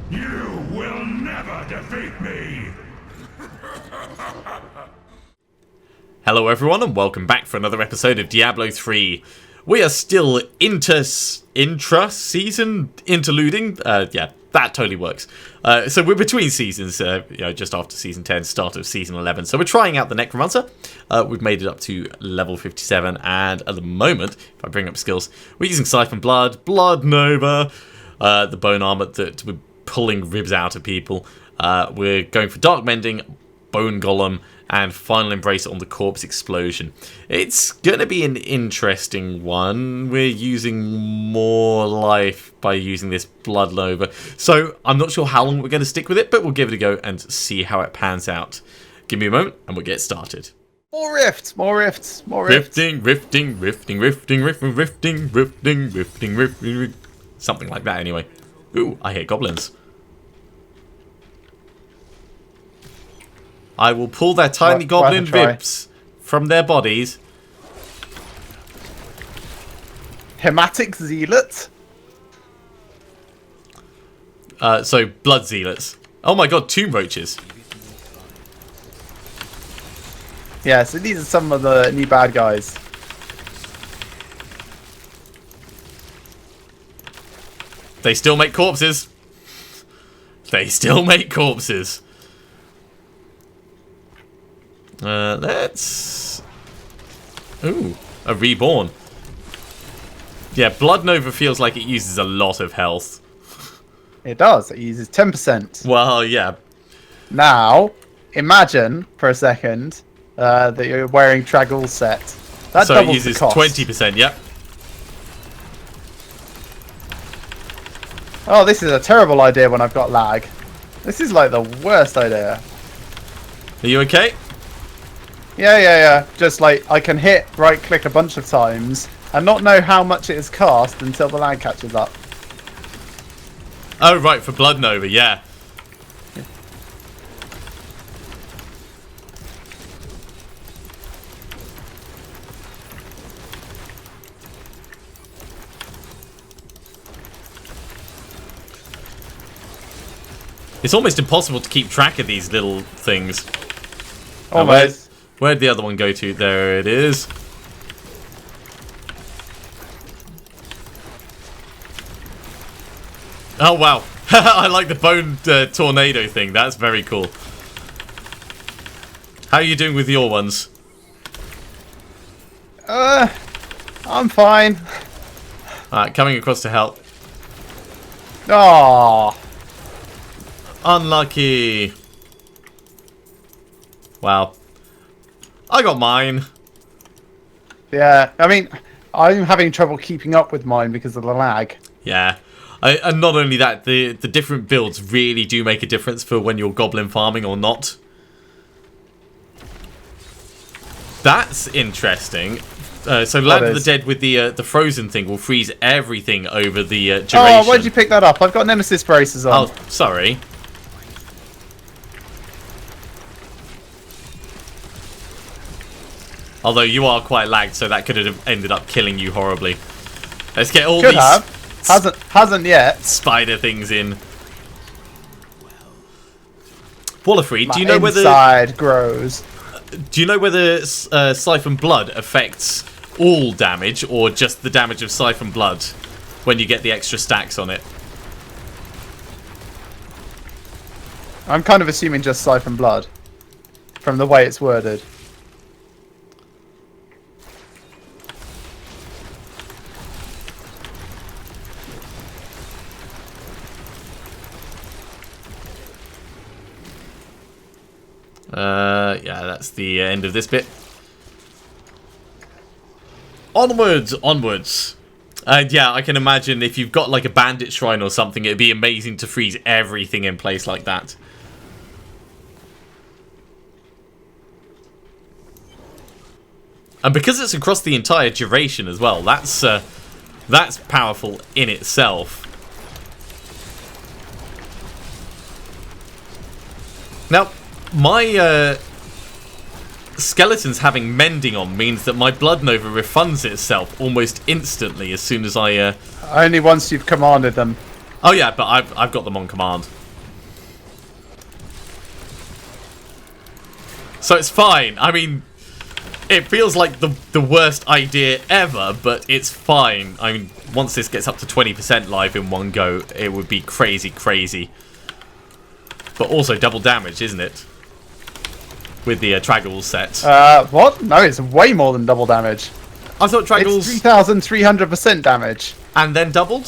You will never defeat me! Hello everyone and welcome back for another episode of Diablo 3. We are still intra-season interluding. Yeah, that totally works. So we're between seasons, just after Season 10, start of Season 11. So we're trying out the Necromancer. We've made it up to level 57, and at the moment, if I bring up skills, we're using Siphon Blood, Blood Nova, the bone armor that we're pulling ribs out of people. We're going for Dark Mending, Bone Golem, and Final Embrace on the Corpse Explosion. It's going to be an interesting one. We're using more life by using this Blood Nova. So I'm not sure how long we're going to stick with it, but we'll give it a go and see how it pans out. Give me a moment and we'll get started. More rifts, more rifts, more rifts. Rifting. Something like that anyway. Ooh, I hear goblins. I will pull their tiny goblin ribs from their bodies. Hematic zealot. So, blood zealots. Oh my god, tomb roaches. Yeah, so these are some of the new bad guys. They still make corpses. They still make corpses. Let's... Ooh, a reborn. Yeah, Blood Nova feels like it uses a lot of health. It does. It uses 10%. Well, yeah. Now, imagine for a second that you're wearing Traggle's set. That so doubles it uses the cost. 20%, yep. Oh, this is a terrible idea when I've got lag. This is like the worst idea. Are you okay? Yeah. Just like I can hit right click a bunch of times and not know how much it is cast until the lag catches up. Oh, right, for Blood Nova, yeah. It's almost impossible to keep track of these little things. Almost. Where'd the other one go to? There it is. Oh, wow. I like the bone tornado thing. That's very cool. How are you doing with your ones? I'm fine. Alright, coming across to help. Oh, Unlucky. Wow. I got mine. yeah. I mean, I'm having trouble keeping up with mine because of the lag. Yeah. And not only that, the different builds really do make a difference for when you're goblin farming or not. That's interesting. So Land of the Dead with the frozen thing will freeze everything over the duration. Oh, why did you pick that up? I've got Nemesis braces on. Oh, sorry. Although you are quite lagged, so that could have ended up killing you horribly. Let's get all Could these have. Hasn't yet. spider things in. Wallafree, do you know whether inside grows? Do you know whether Siphon Blood affects all damage or just the damage of Siphon Blood when you get the extra stacks on it? I'm kind of assuming just Siphon Blood from the way it's worded. Yeah, that's the end of this bit. Onwards. And yeah, I can imagine if you've got like a bandit shrine or something, it'd be amazing to freeze everything in place like that. And because it's across the entire duration as well, that's powerful in itself. Now, my skeletons having mending on means that my Blood Nova refunds itself almost instantly as soon as I... Only once you've commanded them. Oh yeah, but I've got them on command. So it's fine. I mean, it feels like the worst idea ever, but it's fine. I mean, once this gets up to 20% live in one go, it would be crazy, crazy. But also double damage, isn't it? With the Traggles set. What? No, it's way more than double damage. I thought Traggles... It's 3,300% damage. And then doubled?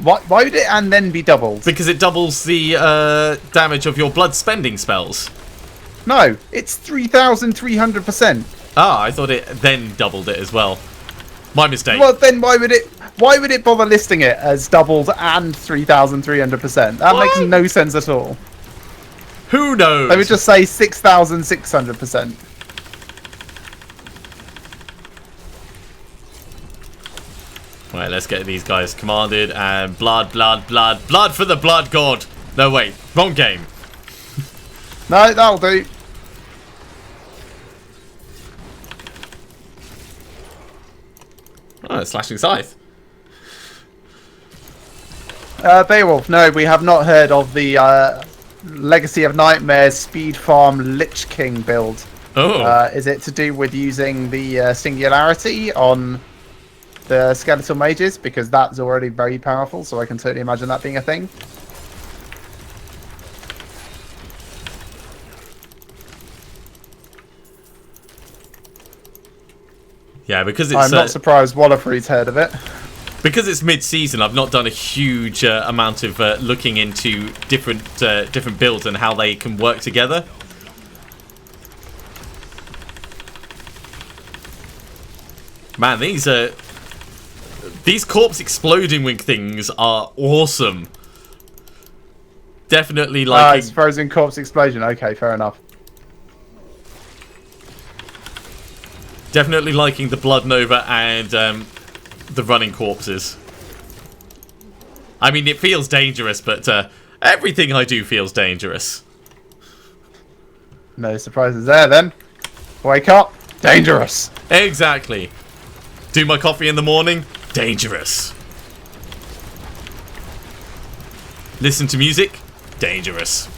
Why would it and then be doubled? Because it doubles the damage of your blood spending spells. No, it's 3,300%. Ah, I thought it then doubled it as well. My mistake. Well, then why would it bother listing it as doubled and 3,300%? That makes no sense at all. Who knows? They would just say 6,600%. Right, let's get these guys commanded and blood for the blood god. No, wait, wrong game. No, that'll do. Oh, slashing scythe. Beowulf, no, we have not heard of the Legacy of Nightmares Speed Farm Lich King build. Oh. Is it to do with using the Singularity on the Skeletal Mages? Because that's already very powerful, so I can totally imagine that being a thing. Yeah, because it's... I'm not surprised Wallafree's heard of it. Because it's mid-season, I've not done a huge amount of looking into different builds and how they can work together. Man, these corpse exploding wing things are awesome. Definitely like it's frozen corpse explosion. Okay, fair enough. Definitely liking the Blood Nova and the running corpses. I mean, it feels dangerous, but everything I do feels dangerous. No surprises there then. Wake up, dangerous. Exactly. Do my coffee in the morning, dangerous. Listen to music, dangerous.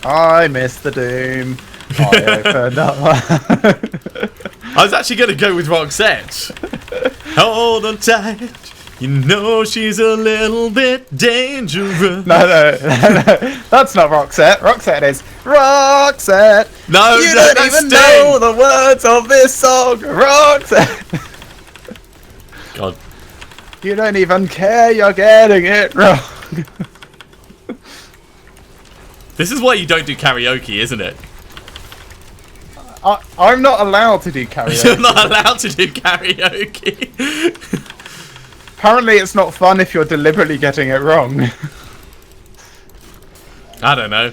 I missed the doom. I opened up my... I was actually going to go with Roxette. Hold on tight. You know she's a little bit dangerous. No. That's not Roxette. Roxette is Roxette. No, you don't even know the words of this song. Roxette. God. You don't even care you're getting it wrong. This is why you don't do karaoke, isn't it? I'm not allowed to do karaoke. You're not allowed to do karaoke. Apparently it's not fun if you're deliberately getting it wrong. I don't know.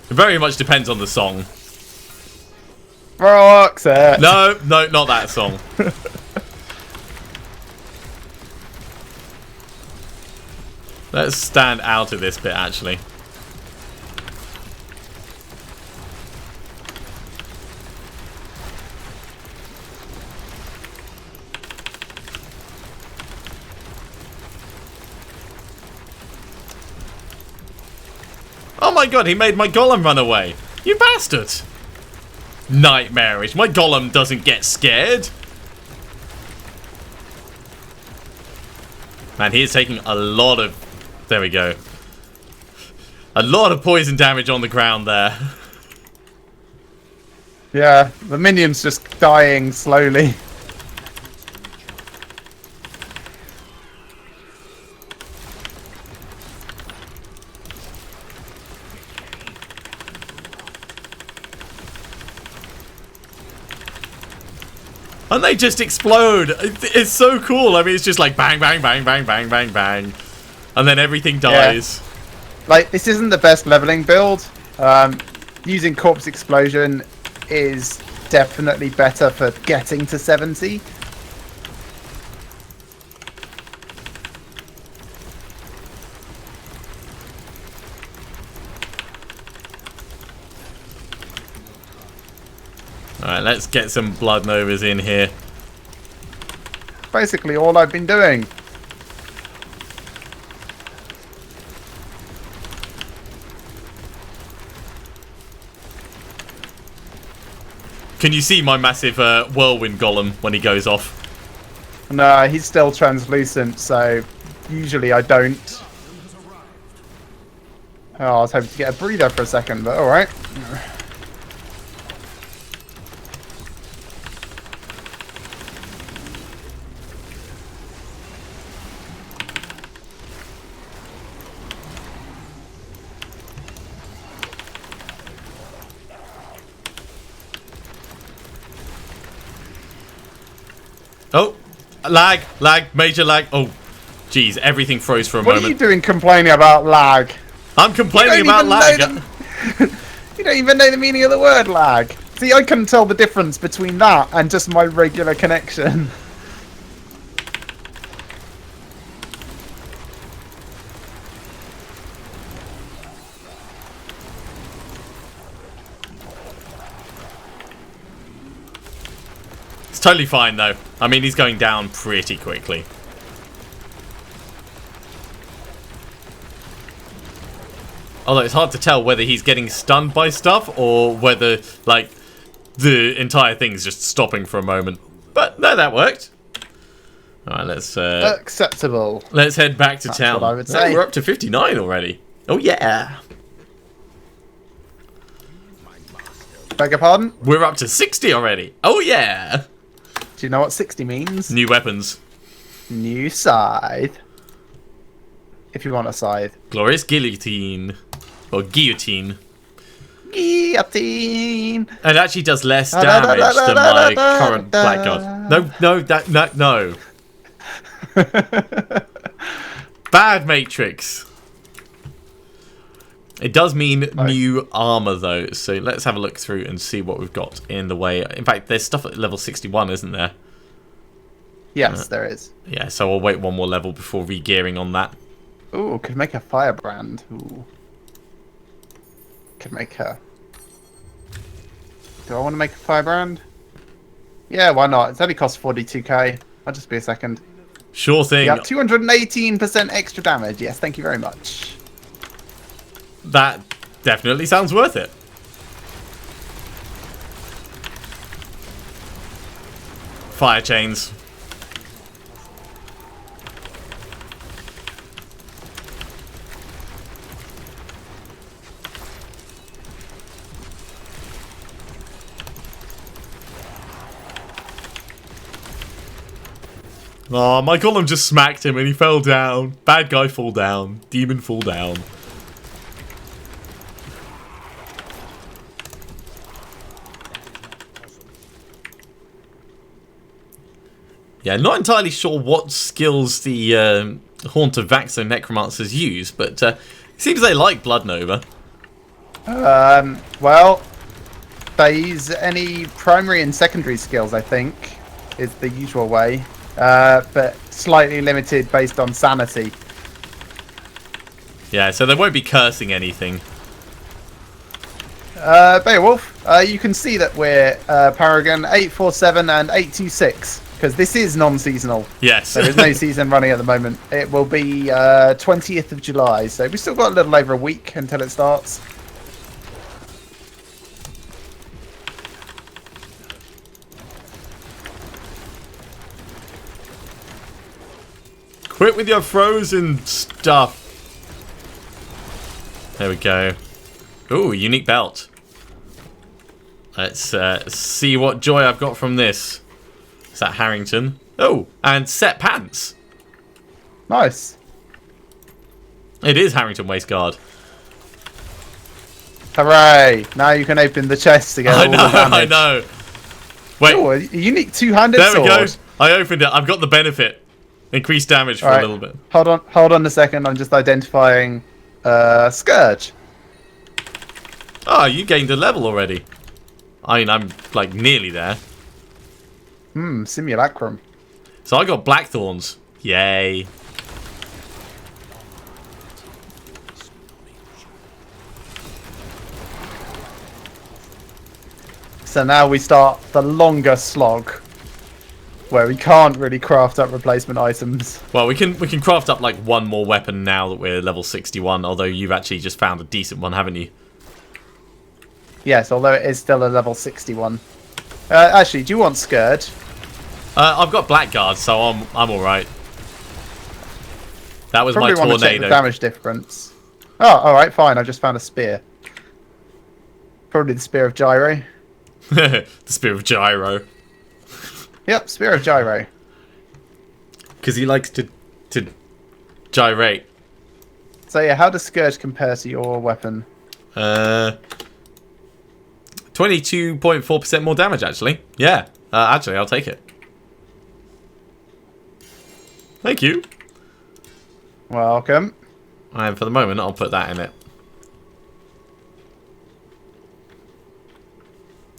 It very much depends on the song. Roxette. No, not that song. Let's stand out of this bit, actually. Oh my god, he made my golem run away. You bastard. Nightmarish. My golem doesn't get scared. Man, he is taking a lot of... There we go. A lot of poison damage on the ground there. Yeah, the minion's just dying slowly. And they just explode. It's so cool. I mean, it's just like bang, bang, bang, bang, bang, bang, bang. And then everything dies. Yeah. Like, this isn't the best leveling build. Using Corpse Explosion is definitely better for getting to 70. Alright, let's get some Blood Novas in here. Basically all I've been doing. Can you see my massive whirlwind golem when he goes off? No, he's still translucent, so usually I don't. Oh, I was hoping to get a breather for a second, but alright. Oh, lag, major lag. Oh, geez, everything froze for a moment. What are you doing complaining about lag? I'm complaining about lag. You don't even know the meaning of the word lag. See, I couldn't tell the difference between that and just my regular connection. It's totally fine, though. I mean, he's going down pretty quickly. Although it's hard to tell whether he's getting stunned by stuff or whether, like, the entire thing's just stopping for a moment. But, no, that worked. Alright, let's... acceptable. Let's head back to town. What I would say. We're up to 59 already. Oh, yeah. Beg your pardon? We're up to 60 already. Oh, yeah. Do you know what 60 means? New weapons. New scythe. If you want a scythe. Glorious guillotine. Or guillotine. Guillotine. It actually does less damage than my current blackguard. No. Bad Matrix. It does mean new armor, though, so let's have a look through and see what we've got in the way. In fact, there's stuff at level 61, isn't there? Yes, there is. Yeah, so I'll wait one more level before re-gearing on that. Ooh, could make a firebrand. Ooh. Could make a... Do I want to make a firebrand? Yeah, why not? It's only cost 42k. I'll just be a second. Sure thing. Yeah, 218% extra damage. Yes, thank you very much. That definitely sounds worth it. Fire chains. Oh, my golem just smacked him and he fell down. Bad guy fall down. Demon fall down. Yeah, not entirely sure what skills the Haunt of Vaxo Necromancers use, but it seems they like Blood Nova. Well, they use any primary and secondary skills, I think, is the usual way. But slightly limited based on sanity. Yeah, so they won't be cursing anything. Beowulf, you can see that we're Paragon 847 and 826. Because this is non-seasonal. Yes. There is no season running at the moment. It will be 20th of July. So we've still got a little over a week until it starts. Quit with your frozen stuff. There we go. Ooh, unique belt. Let's see what joy I've got from this. Is that Harrington? Oh, and set pants. Nice. It is Harrington waistguard. Hooray! Now you can open the chest to get all the damage. I know. Wait. Oh, a unique two-handed sword. There we go. I opened it. I've got the benefit. Increased damage for a little bit. Hold on a second. I'm just identifying Scourge. Oh, you gained a level already. I mean, I'm like nearly there. Simulacrum. So I got Blackthorns. Yay. So now we start the longer slog, where we can't really craft up replacement items. Well, we can craft up like one more weapon now that we're level 61. Although you've actually just found a decent one, haven't you? Yes, although it is still a level 61. Actually, do you want Scourge? I've got Blackguard, so I'm all right. That was Probably my want to check tornado. the damage difference. Oh, all right, fine. I just found a spear. Probably the Spear of Gyro. The Spear of Gyro. Yep, Spear of Gyro. Because he likes to gyrate. So yeah, how does Scourge compare to your weapon? 22.4% more damage, actually. Yeah, actually, I'll take it. Thank you. Welcome. And for the moment, I'll put that in it.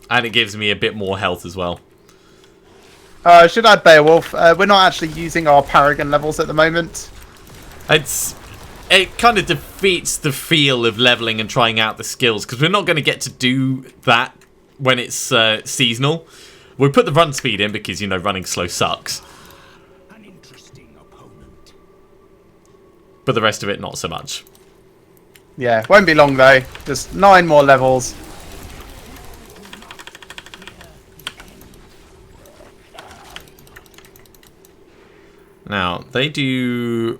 And it gives me a bit more health as well. I should add Beowulf. We're not actually using our Paragon levels at the moment. It kind of defeats the feel of leveling and trying out the skills, because we're not going to get to do that when it's seasonal. We put the run speed in because, you know, running slow sucks. An interesting opponent. But the rest of it, not so much. Yeah, won't be long though. Just 9 more levels. Now, they do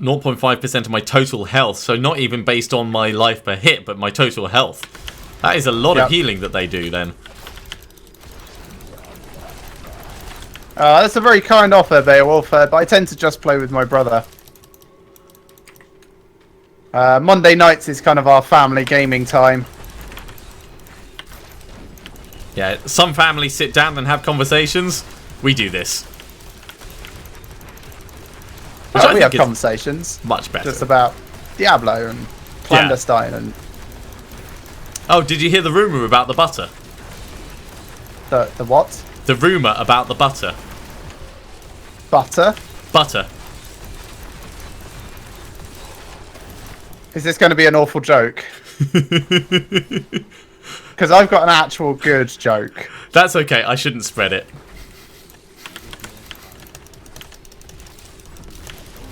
0.5% of my total health, so not even based on my life per hit, but my total health. That is a lot of healing that they do then. That's a very kind offer, Beowulf, but I tend to just play with my brother. Monday nights is kind of our family gaming time. Yeah, some families sit down and have conversations. We do this. Which I We think have is conversations. much better. Just about Diablo and clandestine and Oh, did you hear the rumour about the butter? the what? The rumour about the butter. Butter? Butter. Is this going to be an awful joke? Because I've got an actual good joke. That's okay, I shouldn't spread it.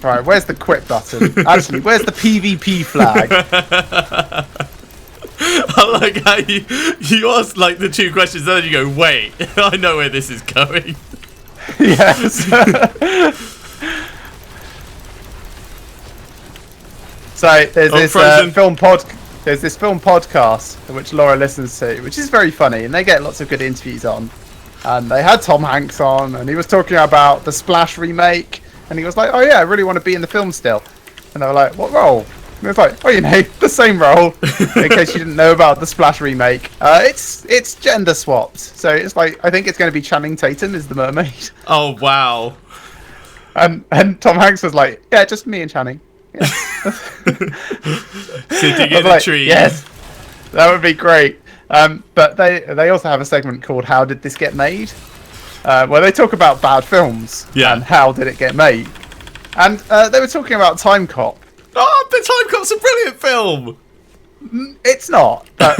Right, where's the quit button? Actually, where's the PvP flag? I like how you ask like the two questions and then you go, wait, I know where this is going. Yes. So there's this film podcast which Laura listens to, which is very funny, and they get lots of good interviews on. And they had Tom Hanks on, and he was talking about the Splash remake, and he was like, "Oh yeah, I really want to be in the film still." And they were like, "What role?" And it was like, "Oh, you know, the same role." In case you didn't know about the Splash remake, it's gender swapped, so it's like I think it's going to be Channing Tatum as the mermaid. Oh wow. And Tom Hanks was like, "Yeah, just me and Channing." Yeah. Sitting in a like, tree. yes, that would be great. But they also have a segment called "How Did This Get Made," where they talk about bad films and how did it get made. And they were talking about Time Cop. Oh, the Time Cop's a brilliant film. It's not, but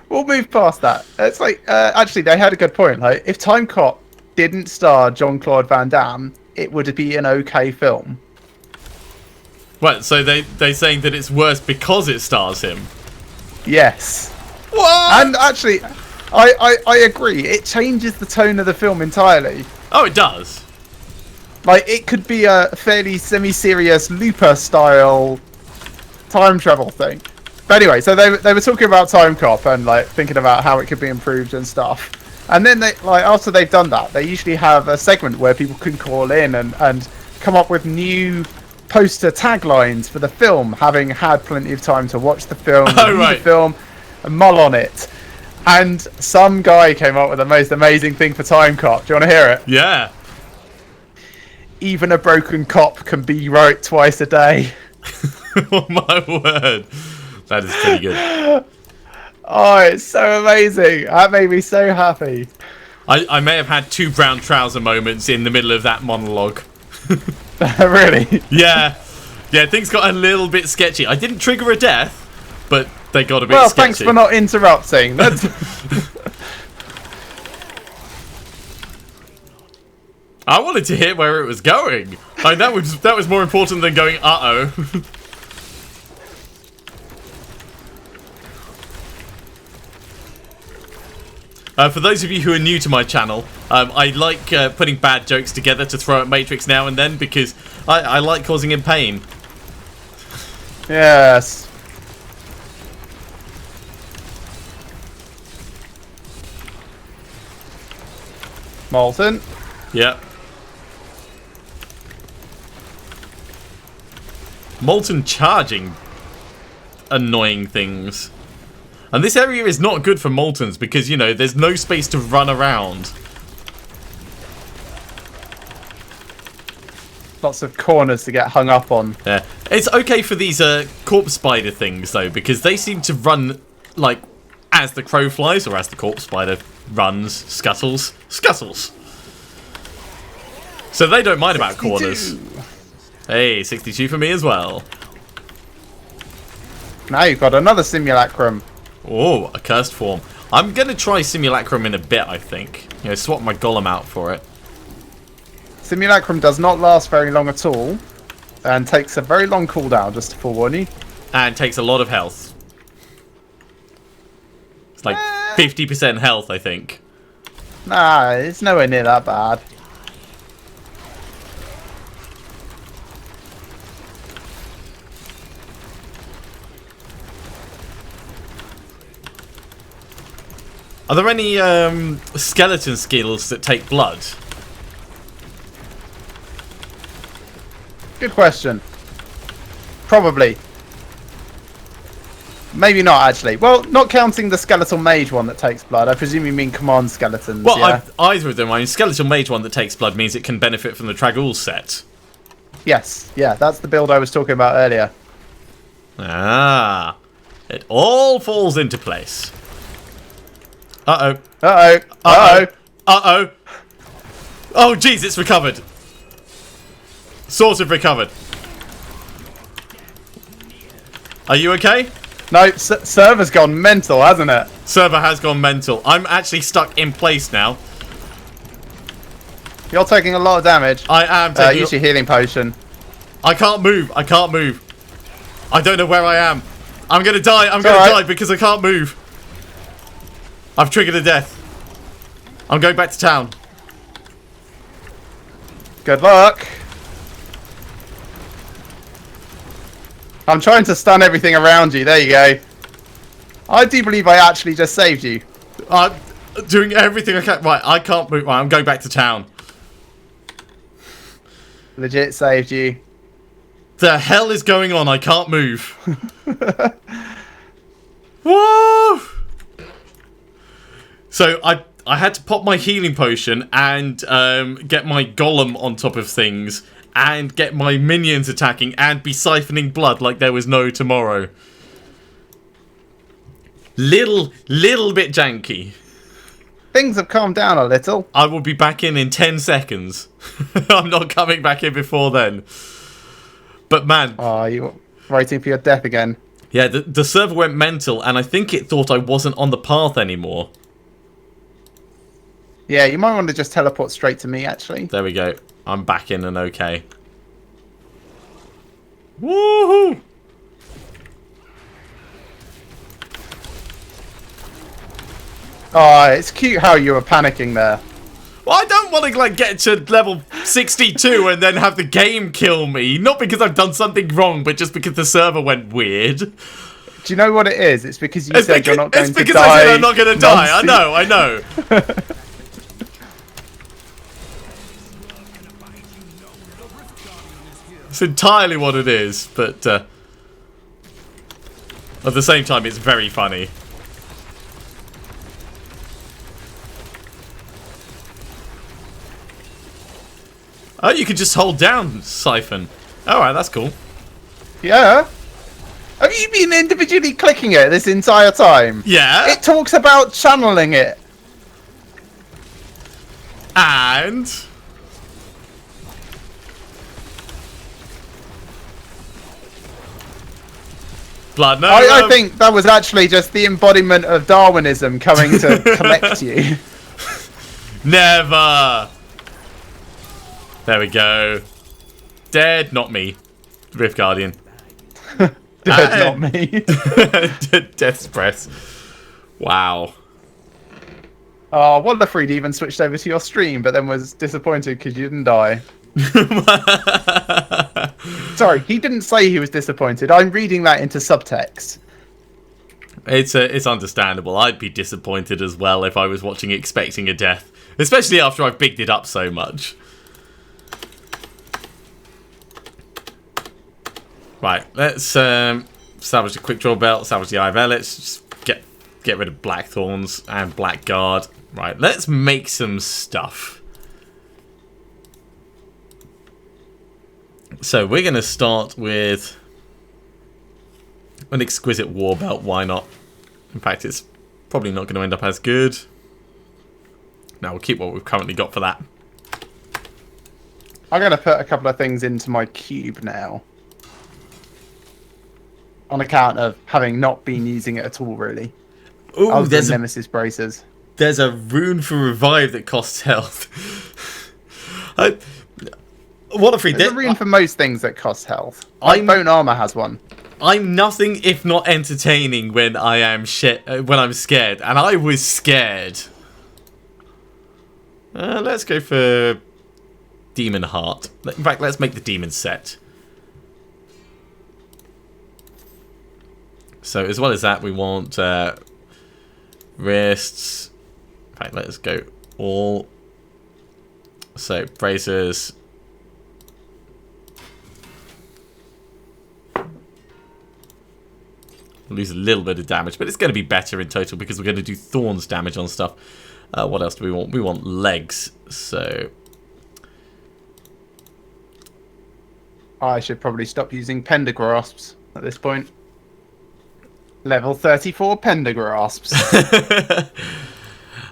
we'll move past that. It's like actually they had a good point. Like if Time Cop didn't star Jean-Claude Van Damme, it would be an okay film. Right, so they're saying that it's worse because it stars him. Yes. What? And actually, I agree. It changes the tone of the film entirely. Oh, it does. Like, it could be a fairly semi-serious Looper-style time travel thing. But anyway, so they were talking about Time Cop and, like, thinking about how it could be improved and stuff. And then, after they've done that, they usually have a segment where people can call in and come up with new poster taglines for the film, having had plenty of time to watch the film, the film, and mull on it. And some guy came up with the most amazing thing for Time Cop. Do you want to hear it? Yeah. Even a broken cop can be right twice a day. Oh my word. That is pretty good. Oh, it's so amazing. That made me so happy. I may have had 2 brown trouser moments in the middle of that monologue. Really? Yeah. Yeah, things got a little bit sketchy. I didn't trigger a death, but they got a bit Well, sketchy. thanks for not interrupting. That's... I wanted to hear where it was going. Like, that was more important than going, uh-oh. For those of you who are new to my channel, I like putting bad jokes together to throw at Matrix now and then because I like causing him pain. Yes. Molten. Yep. Molten charging annoying things. And this area is not good for Moltens because, you know, there's no space to run around. Lots of corners to get hung up on. Yeah. It's okay for these corpse spider things, though, because they seem to run, like, as the crow flies, or as the corpse spider runs, scuttles. So they don't mind about corners. Hey, 62 for me as well. Now you've got another simulacrum. Oh, a cursed form. I'm going to try Simulacrum in a bit, I think. You know, swap my golem out for it. Simulacrum does not last very long at all. And takes a very long cooldown, just to forewarn you. And takes a lot of health. It's like 50% health, I think. Nah, it's nowhere near that bad. Are there any skeleton skills that take blood? Good question. Probably. Maybe not, actually. Well, not counting the skeletal mage one that takes blood. I presume you mean command skeletons, Well, yeah? either of them. I mean, skeletal mage one that takes blood means it can benefit from the Trag'oul set. Yes, yeah, that's the build I was talking about earlier. Ah. It all falls into place. Uh-oh. Uh-oh. Uh-oh. Uh-oh. Oh, jeez, it's recovered. Sort of recovered. Are you okay? No, server's gone mental, hasn't it? Server has gone mental. I'm actually stuck in place now. You're taking a lot of damage. I am taking... Use your healing potion. I can't move. I can't move. I don't know where I am. I'm going to die. I'm going to die because I can't move. I've triggered a death. I'm going back to town. Good luck. I'm trying to stun everything around you. There you go. I do believe I actually just saved you. I'm doing everything I can. Right, I can't move. Right, I'm going back to town. Legit saved you. The hell is going on? I can't move. Whoa! So I had to pop my healing potion and get my golem on top of things and get my minions attacking and be siphoning blood like there was no tomorrow. Little bit janky. Things have calmed down a little. I will be back in 10 seconds. I'm not coming back in before then. But man... Oh, you're waiting for your death again. Yeah, the server went mental and I think it thought I wasn't on the path anymore. Yeah, you might want to just teleport straight to me, actually. There we go. I'm back in and okay. Woohoo! Oh, it's cute how you were panicking there. Well, I don't want to like get to level 62 and then have the game kill me. Not because I've done something wrong, but just because the server went weird. Do you know what it is? It's because you said you're not going to die. It's because I said I'm not going to die. I know. It's entirely what it is, but at the same time, it's very funny. Oh, you can just hold down Siphon. Alright, that's cool. Yeah? Have you been individually clicking it this entire time? Yeah. It talks about channeling it. And... Blood Nova. I think that was actually just the embodiment of Darwinism coming to collect you. Never. There we go. Dead, not me. Rift Guardian. Dead, not me. Death's Press. Wow. Oh, Wonderfreed even switched over to your stream, but then was disappointed because you didn't die. Sorry, he didn't say he was disappointed. I'm reading that into subtext. It's understandable. I'd be disappointed as well if I was watching expecting a death. Especially after I've bigged it up so much. Right, let's salvage the quick draw belt, salvage the IV. Let's just get rid of Blackthorns and Blackguard. Right, let's make some stuff. So we're going to start with an exquisite war belt. Why not? In fact, it's probably not going to end up as good. Now we'll keep what we've currently got for that. I'm going to put a couple of things into my cube now. On account of having not been using it at all, really. Ooh, there's Nemesis Bracers. There's a rune for revive that costs health. Wonderfree, There's a rune for most things that cost health. Bone Armor has one. I'm nothing if not entertaining when I am when I'm scared, and I was scared. Let's go for Demon Heart. In fact, let's make the Demon set. So as well as that, we want wrists. In fact, let's go all. So bracers. Lose a little bit of damage, but it's going to be better in total because we're going to do thorns damage on stuff. What else do we want? We want legs. So I should probably stop using Pendergrasps at this point. Level 34 Pendergrasps.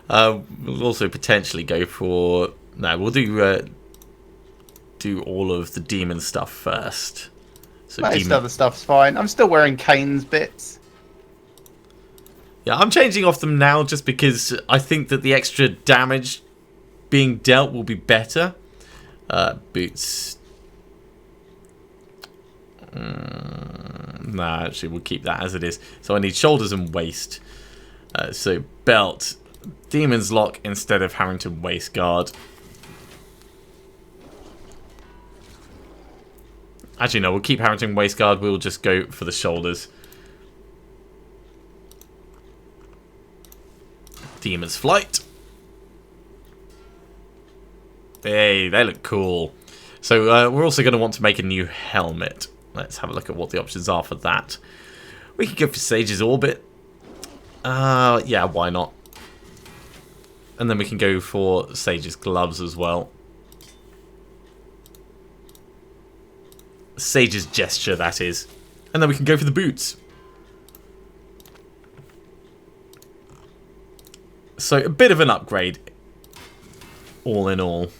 We'll also potentially go for... No, we'll do all of the demon stuff first. So Most other stuff's fine. I'm still wearing Kane's bits. Yeah, I'm changing off them now just because I think that the extra damage being dealt will be better. Boots. Nah, actually, we'll keep that as it is. So I need shoulders and waist. So belt. Demon's Lock instead of Harrington Waist Guard. Actually, no, we'll keep Harrington Waist Guard. We'll just go for the shoulders. Demon's Flight. Hey, they look cool. So we're also going to want to make a new helmet. Let's have a look at what the options are for that. We could go for Sage's Orbit. Yeah, why not? And then we can go for Sage's Gloves as well. Sage's Gesture, that is. And then we can go for the boots. So a bit of an upgrade, all in all.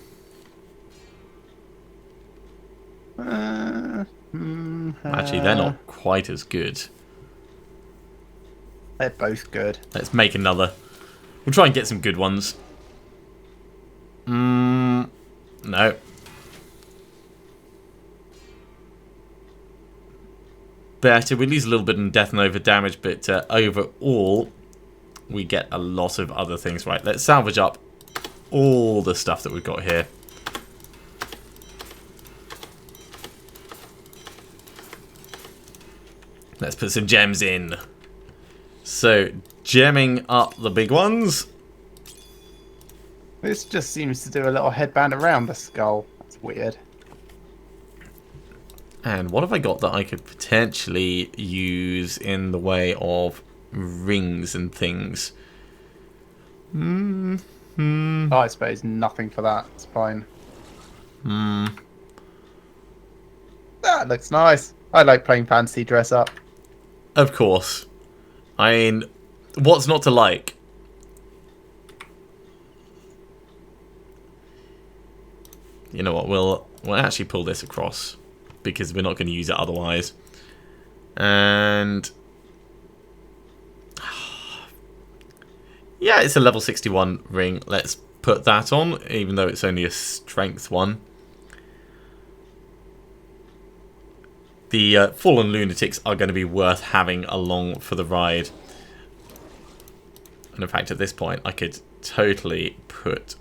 Actually, they're not quite as good. They're both good. Let's make another. We'll try and get some good ones. No. Better. We lose a little bit in Death Nova damage, but overall, we get a lot of other things. Right, let's salvage up all the stuff that we've got here. Let's put some gems in. So, gemming up the big ones. This just seems to do a little headband around the skull. That's weird. And what have I got that I could potentially use in the way of rings and things? I suppose nothing for that. It's fine. That looks nice. I like playing fantasy dress up. Of course. I mean, what's not to like? You know what? We'll actually pull this across because we're not going to use it otherwise. And yeah, it's a level 61 ring. Let's put that on, even though it's only a strength one. The Fallen Lunatics are going to be worth having along for the ride. And in fact, at this point, I could totally put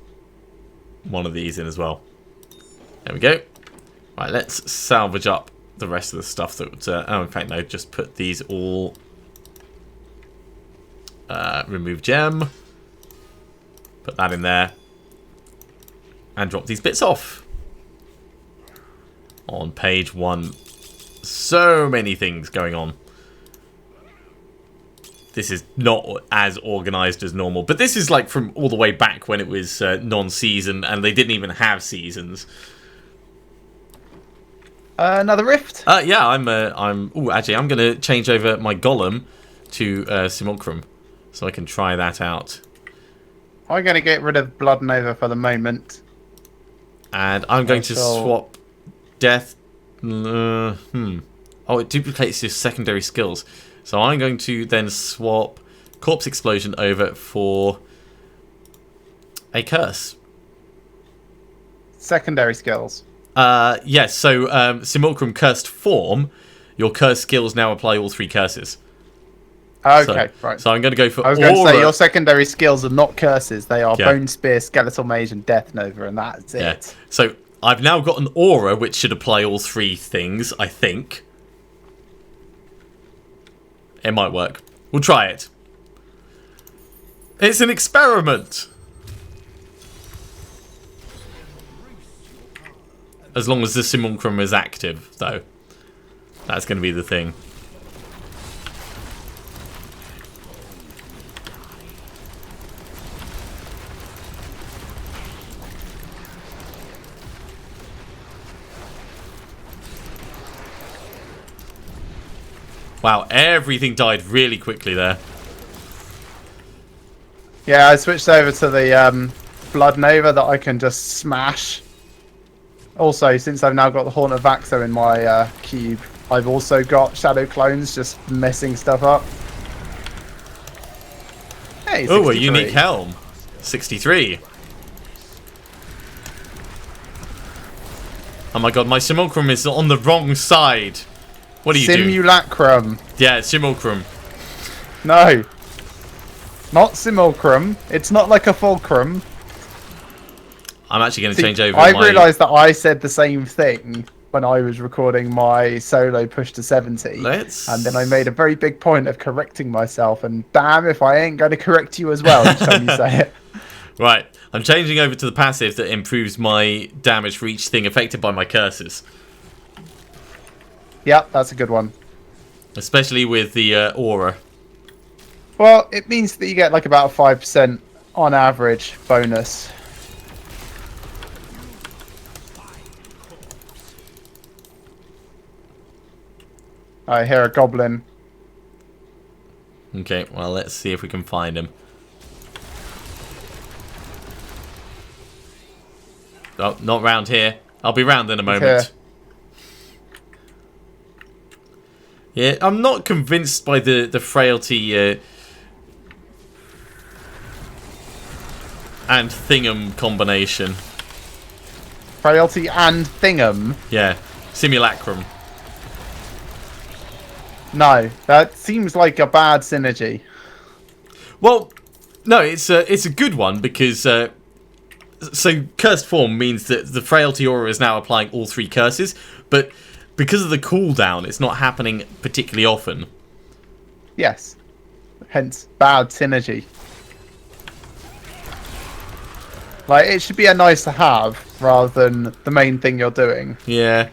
one of these in as well. There we go. Right, let's salvage up the rest of the stuff that... oh, in fact, no, just put these all... remove gem. Put that in there. And drop these bits off. On page 1. So many things going on. This is not as organised as normal. But this is like from all the way back when it was non-season. And they didn't even have seasons. Another rift? Yeah, actually, I'm going to change over my golem to Simulacrum. So I can try that out. I'm going to get rid of Blood Nova for the moment. And I'm going to swap death. Oh, it duplicates your secondary skills. So I'm going to then swap Corpse Explosion over for a curse. Secondary skills. Yes, so Simulacrum Cursed Form, your curse skills now apply all 3 curses. Okay, right. So I'm going to go for I was going to say, your secondary skills are not curses. They are Bone Spear, Skeletal Mage, and Death Nova, and that's it. Yeah. So I've now got an aura, which should apply all 3 things, I think. It might work. We'll try it. It's an experiment. As long as the Simulacrum is active, though. That's going to be the thing. Wow, everything died really quickly there. Yeah, I switched over to the Blood Nova that I can just smash. Also, since I've now got the Horn of Vaxo in my cube, I've also got Shadow Clones just messing stuff up. Hey, 63. Oh, a unique helm. 63. Oh my god, my Simulacrum is on the wrong side. What are you doing? Simulacrum. Yeah, Simulacrum. No. Not Simulacrum. It's not like a fulcrum. I'm actually going to change over I realised that I said the same thing when I was recording my solo push to 70. And then I made a very big point of correcting myself. And damn if I ain't going to correct you as well each time you say it. Right. I'm changing over to the passive that improves my damage for each thing affected by my curses. Yep, that's a good one. Especially with the aura. Well, it means that you get like about a 5% on average bonus. I hear a goblin. Okay, well, let's see if we can find him. Oh, not round here. I'll be round in a moment. Yeah, I'm not convinced by the frailty and thingam combination. Frailty and thingam? Yeah, Simulacrum. No, that seems like a bad synergy. Well, no, it's a good one because so cursed form means that the frailty aura is now applying all 3 curses, but because of the cooldown, it's not happening particularly often. Yes, hence bad synergy. Like, it should be a nice to have rather than the main thing you're doing. Yeah.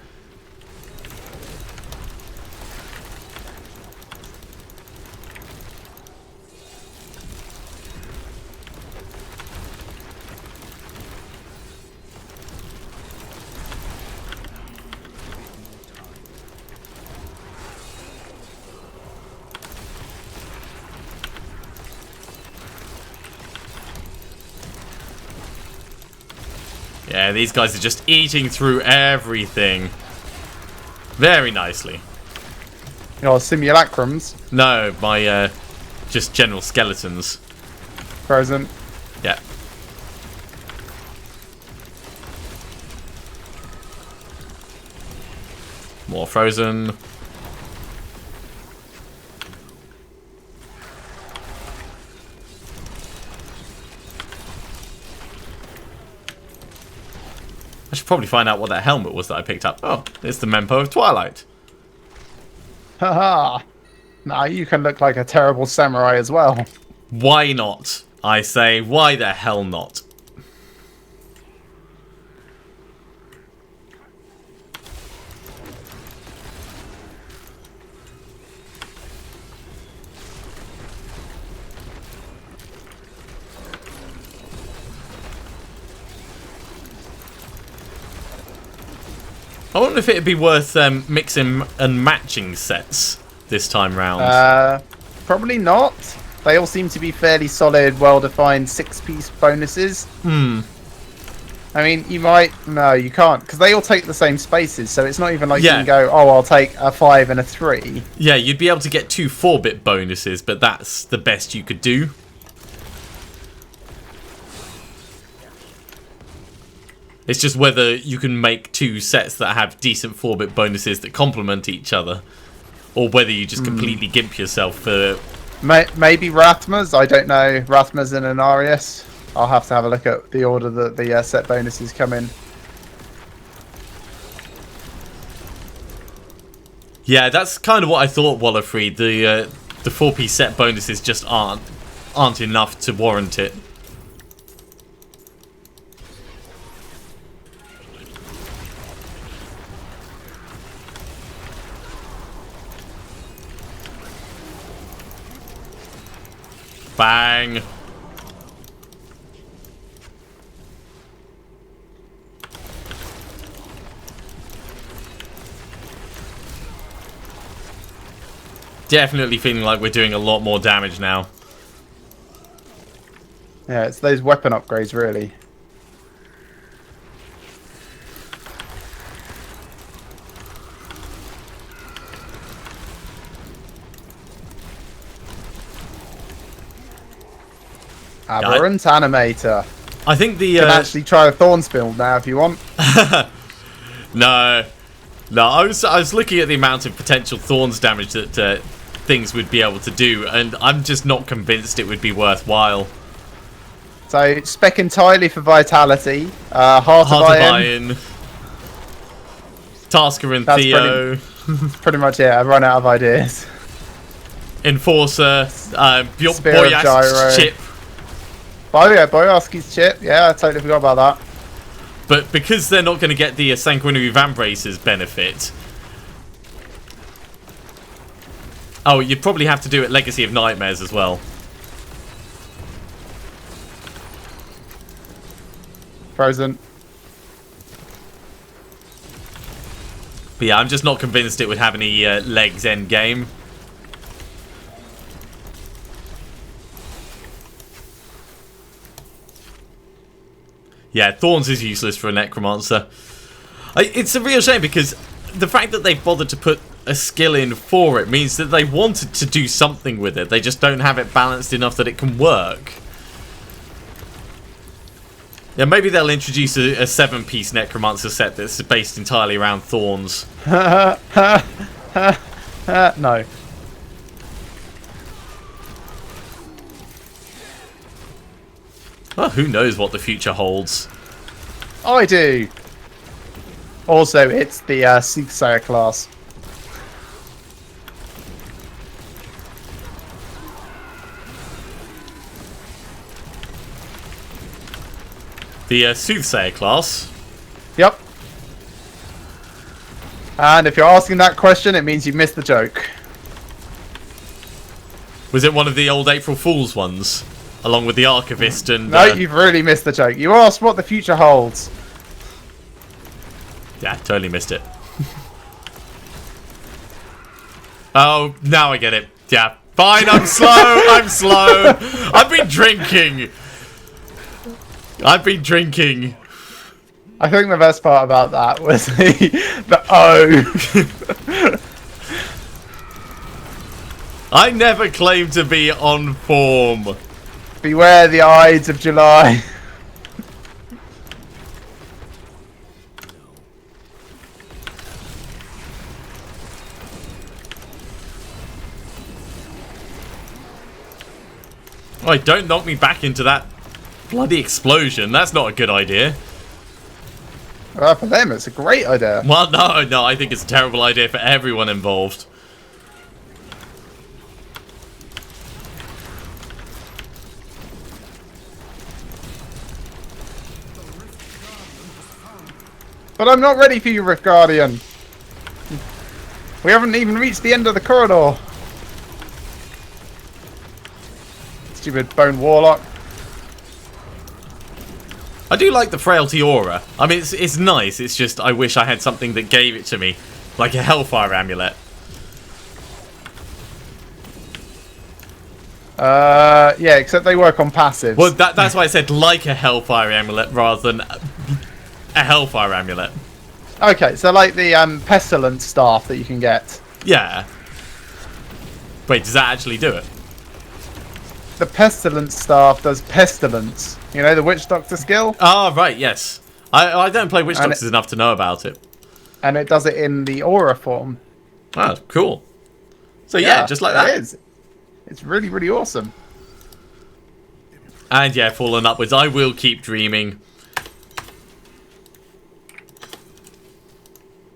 Yeah, these guys are just eating through everything. Very nicely. Your simulacrums. No, my just general skeletons. Frozen. Yeah. More frozen. I should probably find out what that helmet was that I picked up. Oh, it's the Mempo of Twilight. Haha. Now you can look like a terrible samurai as well. Why not? I say, why the hell not? I wonder if it'd be worth mixing and matching sets this time round. Probably not. They all seem to be fairly solid, well-defined 6-piece bonuses. Hmm. I mean, you might... No, you can't, because they all take the same spaces, so it's not even like Yeah. you can go, oh, I'll take a 5 and a 3. Yeah, you'd be able to get 2 4-bit bonuses, but that's the best you could do. It's just whether you can make 2 sets that have decent 4-bit bonuses that complement each other, or whether you just completely gimp yourself for... Maybe Rathmas, I don't know. Rathmas and Anarius. I'll have to have a look at the order that the set bonuses come in. Yeah, that's kind of what I thought, Wallafree. The 4-piece set bonuses just aren't enough to warrant it. Bang! Definitely feeling like we're doing a lot more damage now. Yeah, it's those weapon upgrades, really. Aberrant Animator. I think the... You can actually try a Thorns build now if you want. No, I was looking at the amount of potential Thorns damage that things would be able to do, and I'm just not convinced it would be worthwhile. So, spec entirely for Vitality. Heart of Iron. Tasker and That's Theo. Pretty much it. I've run out of ideas. Enforcer. Spear of Gyro. Boyask's chip. Oh yeah, Boyaski's chip. Yeah, I totally forgot about that. But because they're not going to get the Sanguinary Vambrace's benefit... Oh, you'd probably have to do it Legacy of Nightmares as well. Frozen. But yeah, I'm just not convinced it would have any legs end game. Yeah, Thorns is useless for a Necromancer. It's a real shame because the fact that they've bothered to put a skill in for it means that they wanted to do something with it. They just don't have it balanced enough that it can work. Yeah, maybe they'll introduce a 7-piece Necromancer set that's based entirely around Thorns. No. Well, who knows what the future holds. I do. Also, it's the Soothsayer class. The Soothsayer class? Yep. And if you're asking that question, it means you missed the joke. Was it one of the old April Fool's ones? Along with the Archivist and... No, you've really missed the joke. You asked what the future holds. Yeah, totally missed it. Oh, now I get it. Yeah, fine, I'm slow, I'm slow. I've been drinking. I think the best part about that was the O. I never claimed to be on form. Beware the Ides of July. Right, don't knock me back into that bloody explosion. That's not a good idea. Well, for them, it's a great idea. Well, no, I think it's a terrible idea for everyone involved. But I'm not ready for you, Rift Guardian. We haven't even reached the end of the corridor. Stupid Bone Warlock. I do like the Frailty Aura. I mean, it's nice. It's just I wish I had something that gave it to me. Like a Hellfire Amulet. Yeah, except they work on passives. Well, that's why I said like a Hellfire Amulet rather than a Hellfire Amulet. Okay, so like the Pestilence Staff that you can get. Yeah. Wait, does that actually do it? The Pestilence Staff does Pestilence. You know, the Witch Doctor skill? Ah, right, yes. I don't play Witch Doctors enough to know about it. And it does it in the aura form. Ah, cool. So yeah, just like that. It is. It's really, really awesome. And yeah, Fallen Upwards. I will keep dreaming.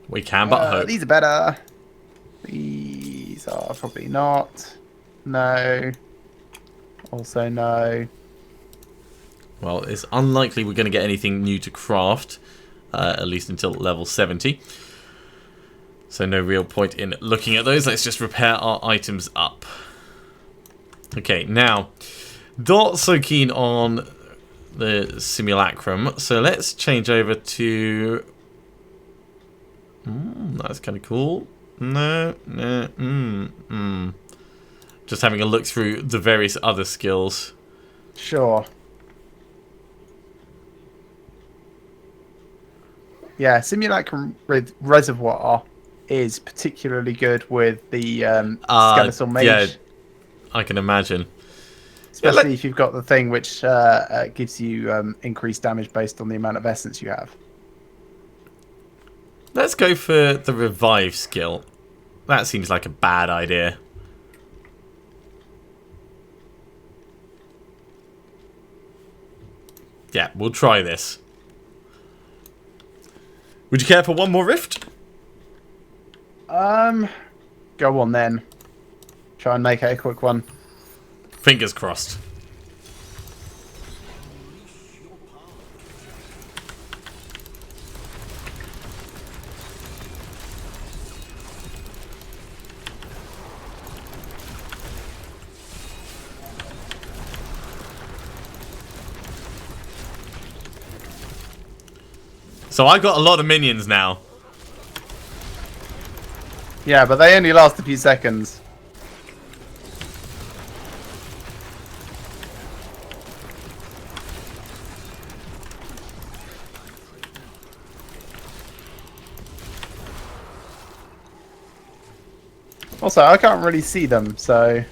We can but hope. These are better. These are probably not. No. Also no. Well, it's unlikely we're going to get anything new to craft. At least until level 70. So no real point in looking at those. Let's just repair our items up. Okay, now, not so keen on the Simulacrum. So let's change over to... that's kind of cool. Just having a look through the various other skills. Sure. Yeah, Simulacrum Reservoir is particularly good with the Skeletal Mage. Yeah, I can imagine. Especially if you've got the thing which gives you increased damage based on the amount of essence you have. Let's go for the Revive skill. That seems like a bad idea. Yeah, we'll try this. Would you care for one more rift? Go on then. Try and make it a quick one. Fingers crossed. So I got a lot of minions now. Yeah, but they only last a few seconds. Also, I can't really see them, so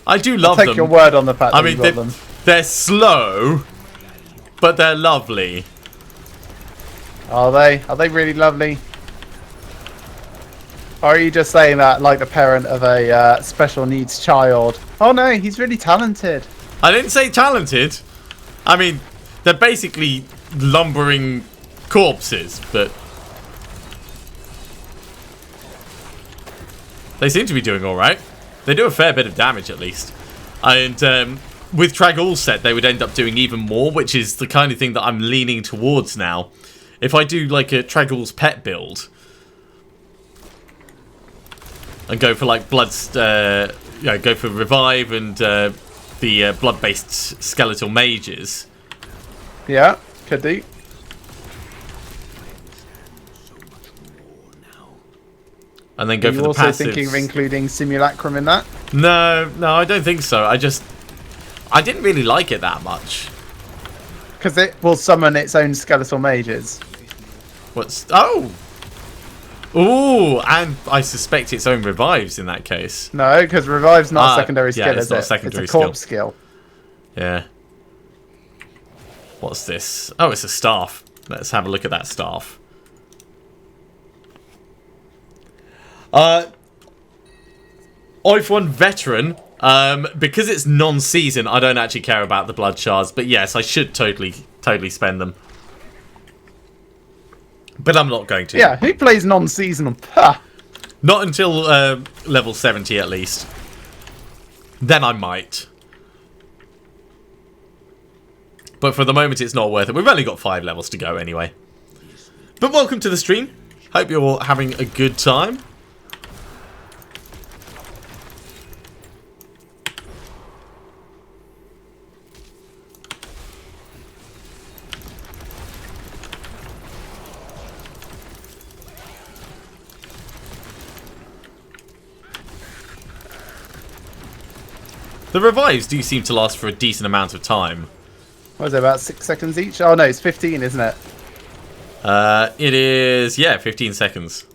I do love I'll them. take your word on the fact that you got them. They're slow, but they're lovely. Are they? Are they really lovely? Or are you just saying that like the parent of a special needs child? Oh no, he's really talented. I didn't say talented. I mean, they're basically lumbering corpses, but they seem to be doing alright. They do a fair bit of damage at least. And with Trag'Oul's set, they would end up doing even more, which is the kind of thing that I'm leaning towards now. If I do like a Trag'Oul's pet build and go for like go for Revive and the blood-based skeletal mages. Yeah, could do. And then go for the passives. Are you also thinking of including Simulacrum in that? No, I don't think so. I didn't really like it that much. Because it will summon its own skeletal mages. What's... Oh! Ooh, and I suspect its own revives in that case. No, because revive's not a secondary skill, it's is not it? a secondary it's a corpse skill. Yeah. What's this? Oh, it's a staff. Let's have a look at that staff. I've won veteran. Because it's non-season, I don't actually care about the blood shards. But yes, I should totally spend them. But I'm not going to. Yeah, who plays non-seasonal? Huh. Not until level 70 at least. Then I might. But for the moment it's not worth it. We've only got 5 levels to go anyway. But welcome to the stream. Hope you're all having a good time. The revives do seem to last for a decent amount of time. What is it, about 6 seconds each? Oh no, it's 15, isn't it? It is, yeah, 15 seconds.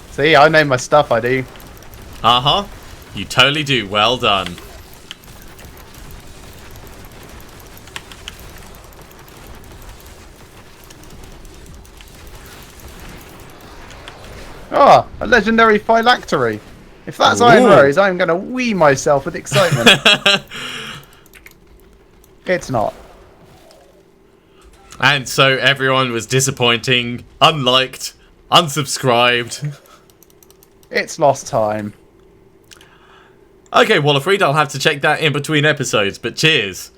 See, I know my stuff, I do. Uh-huh. You totally do. Well done. Oh, a legendary phylactery. If that's Ooh. Iron Rose, I'm going to wee myself with excitement. It's not. And so everyone was disappointing, unliked, unsubscribed. It's lost time. Okay, Wallafreed, I'll have to check that in between episodes, but cheers.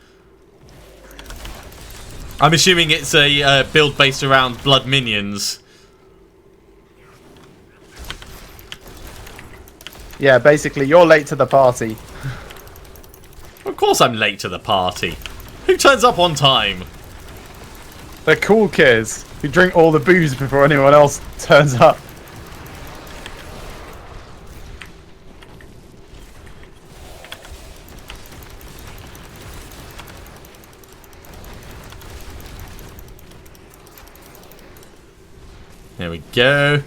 I'm assuming it's a build based around blood minions. Yeah, basically, you're late to the party. Of course I'm late to the party. Who turns up on time? The cool kids who drink all the booze before anyone else turns up. There we go.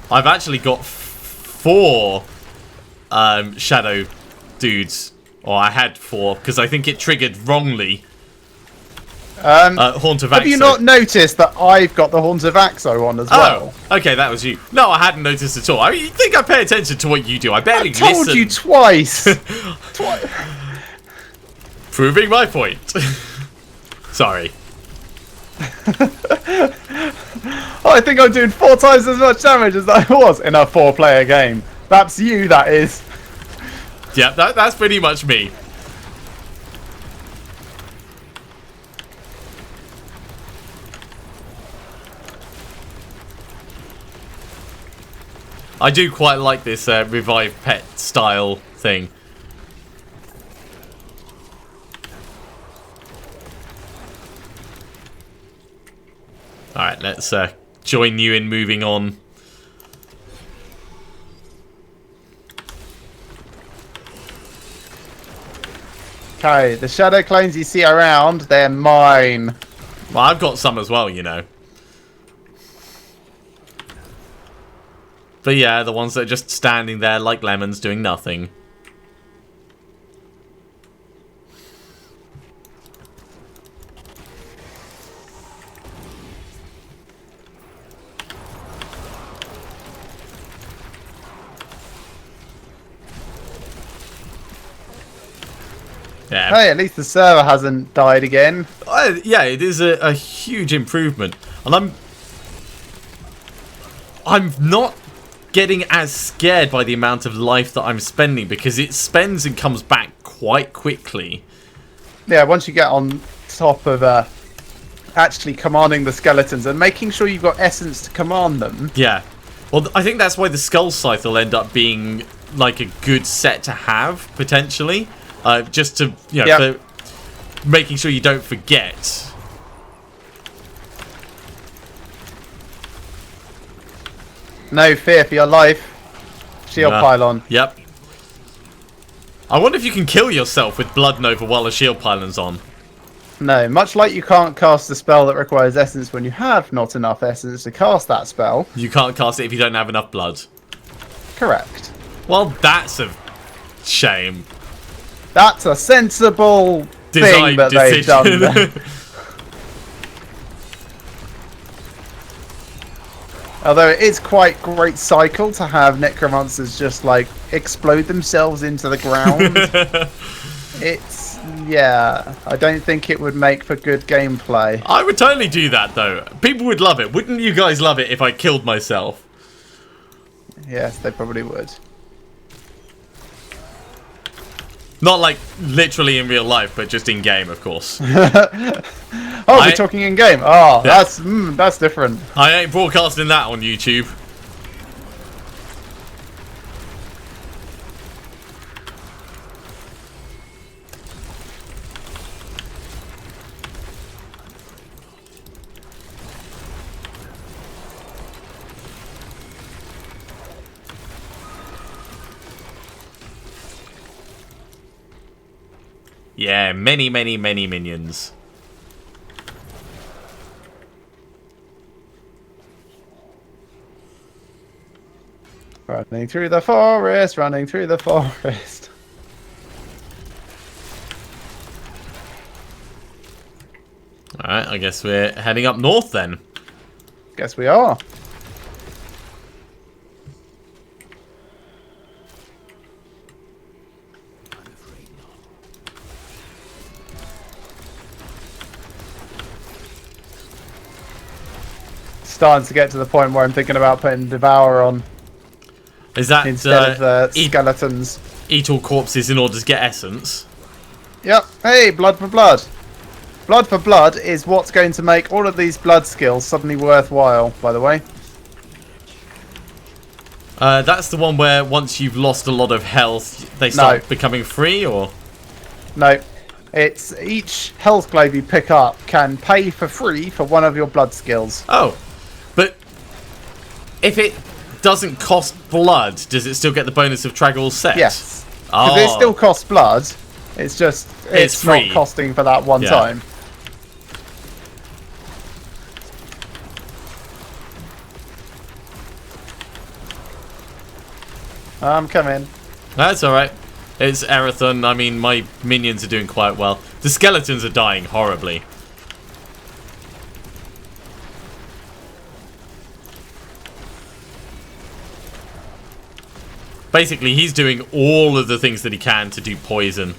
I've actually got 4 shadow dudes. Or I had 4, because I think it triggered wrongly. Haunt of Axo. Have you not noticed that I've got the Horns of Axo on as well? Oh, okay, that was you. No, I hadn't noticed at all. I mean, you think I pay attention to what you do? I barely I told listen. you twice. Proving my point. Sorry. Oh, I think I'm doing 4 times as much damage as I was in a 4-player game. That's you, that is. Yeah, that's pretty much me. I do quite like this revive pet style thing. Alright, let's join you in moving on. Okay, the shadow clones you see around, they're mine. Well, I've got some as well, you know. But yeah, the ones that are just standing there like lemons doing nothing. Yeah. Hey, at least the server hasn't died again. Yeah, it is a huge improvement. And I'm not getting as scared by the amount of life that I'm spending, because it spends and comes back quite quickly. Yeah, once you get on top of actually commanding the skeletons and making sure you've got essence to command them. Yeah. Well, I think that's why the Skull Scythe will end up being like a good set to have, potentially. Just to, you know, for making sure you don't forget. No fear for your life. Shield pylon. Yep. I wonder if you can kill yourself with Blood Nova while a shield pylon's on. No, much like you can't cast a spell that requires essence when you have not enough essence to cast that spell. You can't cast it if you don't have enough blood. Correct. Well, that's a shame. That's a sensible Design thing that they've done there. Although it is quite great cycle to have necromancers just like explode themselves into the ground. It's, yeah, I don't think it would make for good gameplay. I would totally do that though. People would love it. Wouldn't you guys love it if I killed myself? Yes, they probably would. Not like literally in real life, but just in game, of course. Oh, we're talking in game. Oh, Yeah. that's different. I ain't broadcasting that on YouTube. Yeah, many, many, many minions. Running through the forest, running through the forest. Alright, I guess we're heading up north then. Guess we are. Starting to get to the point where I'm thinking about putting Devour on Is that instead of skeletons. eat all corpses in order to get essence? Yep. Hey, Blood for Blood. Blood for Blood is what's going to make all of these blood skills suddenly worthwhile, by the way. That's the one where once you've lost a lot of health, they start becoming free, or? No. It's each health glaive you pick up can pay for free for one of your blood skills. Oh. But if it doesn't cost blood, does it still get the bonus of Traggle set? Yes. Oh. Because it still costs blood. It's just, it's free. not costing for that one time. I'm coming. That's alright. It's Erathon. I mean, my minions are doing quite well. The skeletons are dying horribly. Basically, he's doing all of the things that he can to do poison.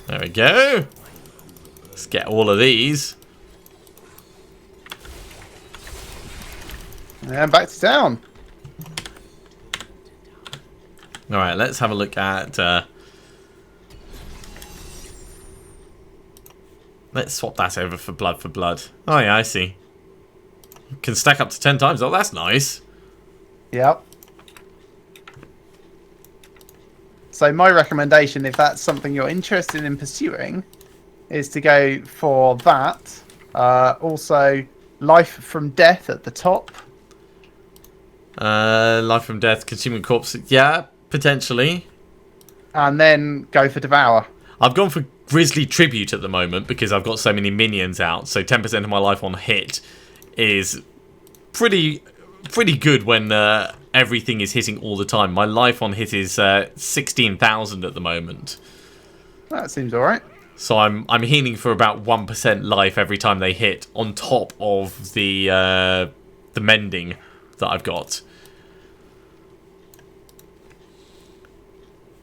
There we go. Let's get all of these. And back to town. Alright, let's have a look at... let's swap that over for blood for blood. Oh yeah, I see. Can stack up to 10 times. Oh, that's nice. Yep. So my recommendation, if that's something you're interested in pursuing, is to go for that. Also, Life from Death at the top. Life from Death, Consuming Corpse. Yeah, potentially. And then go for Devour. I've gone for Grisly Tribute at the moment because I've got so many minions out. So 10% of my life on hit is pretty good when everything is hitting all the time. My life on hit is 16,000 at the moment. That seems alright. So I'm healing for about 1% life every time they hit, on top of the mending that I've got.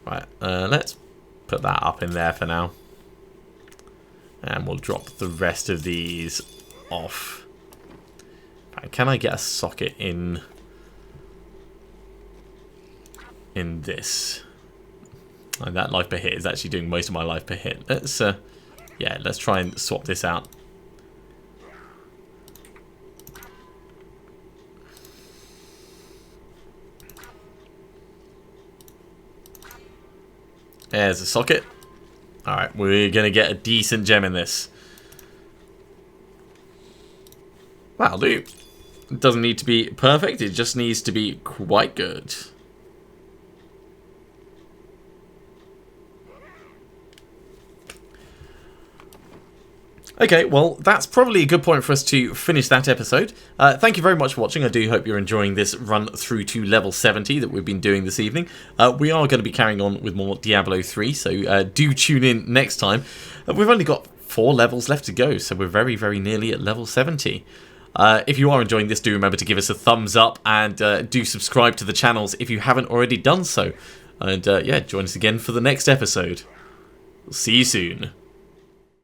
Right, let's put that up in there for now. And we'll drop the rest of these off. Right, can I get a socket in this? And that life per hit is actually doing most of my life per hit. Let's yeah, let's try and swap this out. There's a socket. Alright, we're going to get a decent gem in this. That'll do. It doesn't need to be perfect, it just needs to be quite good. Okay, well, that's probably a good point for us to finish that episode. Thank you very much for watching. I do hope you're enjoying this run through to level 70 that we've been doing this evening. We are going to be carrying on with more Diablo 3, so do tune in next time. We've only got 4 levels left to go, so we're very, very nearly at level 70. If you are enjoying this, do remember to give us a thumbs up and do subscribe to the channels if you haven't already done so. And yeah, join us again for the next episode. See you soon.